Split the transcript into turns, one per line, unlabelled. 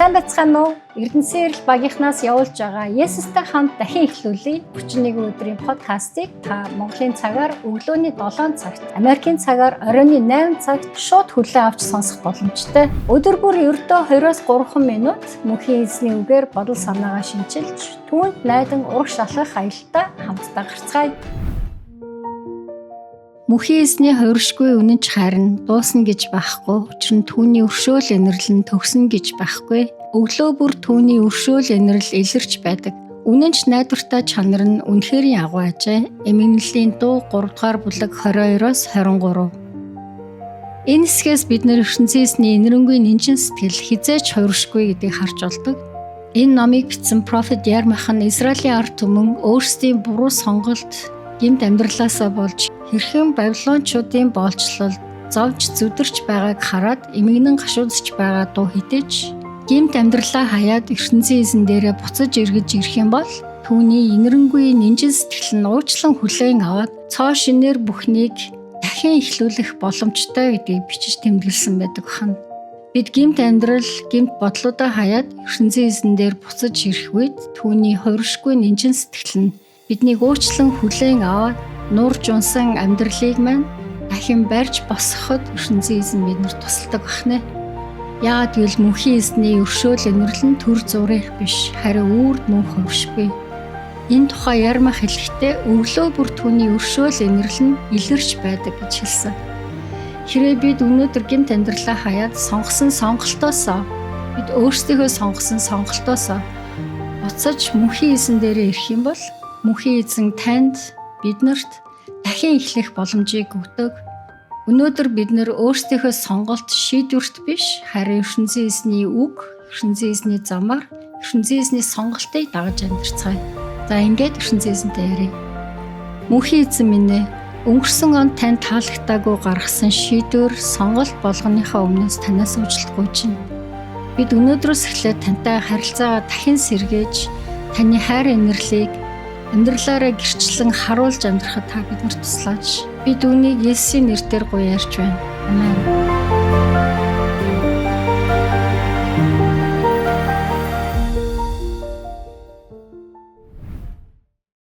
Сайн байцгаана уу? Эрдэнэсийн эрэл багийнхнаас явуулж байгаа Есүстэй хамт дахин эхлүүлээ 31 өдрийн подкастыг та Монголын цагаар өглөөний 7 цагт, Америкийн цагаар оройн 8 цагт шууд хүлээн авч сонсох боломжтой. Өдөр бүр ердөө 2-3 минут мөнхийн эзний үгээр бодол санаагаа шинчилж, түүнд найдан ураг шалгах аялалтаа хамтдаа гарцгаая. Мөнхийн эзний хувиршгүй үнэнч харин дуусна гэж байхгүй. Учир нь түүний өршөөл энэрлэн төгснө гэж байхгүй. Өглөө бүр түүний өршөөл энерл илэрч байдаг. Үнэнч найдвартай чанар нь үнэхэрийн агуу ажээ. Эмгэнэлийн дуу 3 дугаар бүлэг 22-оос 23. Энэ хэсгээс бид нэр ертөнцийн эзний инэрэнгүй нэнжин сэтгэл хизээч хувиршгүй гэдгийг харж болдог. Энэ номыг бичсэн профет Ярмих нь Израилийн ард түмэн өөрсдийн буруу сонголт гэмт амьдралаасаа болж хэрхэн Бабилончуудын боолчлолд зовж зүдэрч байгааг хараад эмгэнэн гашуудж байгаа дуу хитэж гэмт амьдралаа хаяад ертөнцийн эзэн дээрээ буцаж эргэж ирэх юм бол түүний инэрэнгүй нэнжин сэтгэл нь уучлан хүлээн аваад цоо шинээр бүхнийг дахин эхлүүлэх боломжтой гэдгийг бичиж тэмдэглэсэн байдаг хань. Бид гэмт амьдрал, гэмт бодлуудаа хаяад ертөнцийн эзэн дээр буцаж ирэх үед түүний хувиршгүй нэнжин сэтгэл нь биднийг уучлан хүлээн аваад нуурж унсан амьдралыг маань дахин барьж босгоход ертөнцийн эзэн биднэрт тусалдаг бахнэ. Яагаад гэвэл мөнхийн эзний өршөөл энерл нь төр зурих биш, харин үрд мөн хувиршгүй. Энэ тухай Ярмих хэлэхдээ өглөө бүр түүний өршөөл энерл нь илэрч байдаг гэж хэлсэн. Хэрвээ бид өнөөдөр гэмт амьдралаа хаяад сонгосон сонголтоосоо бид өөрсдийнхөө сонгосон сонголтоосоо буцаж мөнхийн эзэн дээрээ ирэх юм бол мөнхийн эзэн танд биднэрт дахин эхлэх боломжийг өгдөг. Өнөөдөр бид нэр өөрсдийнхөө сонголт шийдвэрт биш, харин ертөнцийн эзний үг, ертөнцийн эзний замаар, ертөнцийн эзний сонголтыг дагаж амьдарцгаая. За ингээд ертөнцийн эзэнтэй ярив. Мөнхийн эзэн минь ээ, өнгөрсөн онд танд таалагдаагүй гаргасан шийдвэр, сонголт болгоныхаа өмнөөс танаас уучлалт гуйж байна. Бид өнөөдрөөс эхлээд тантай харилцаагаа дахин сэргээж, таны хайр инэрлийг амьдралаараа гэрчлэн харуулж амьдрахад та биднэрт туслаач. Бид үүнийг Есүсийн нэрээр гуйж байна. Амен.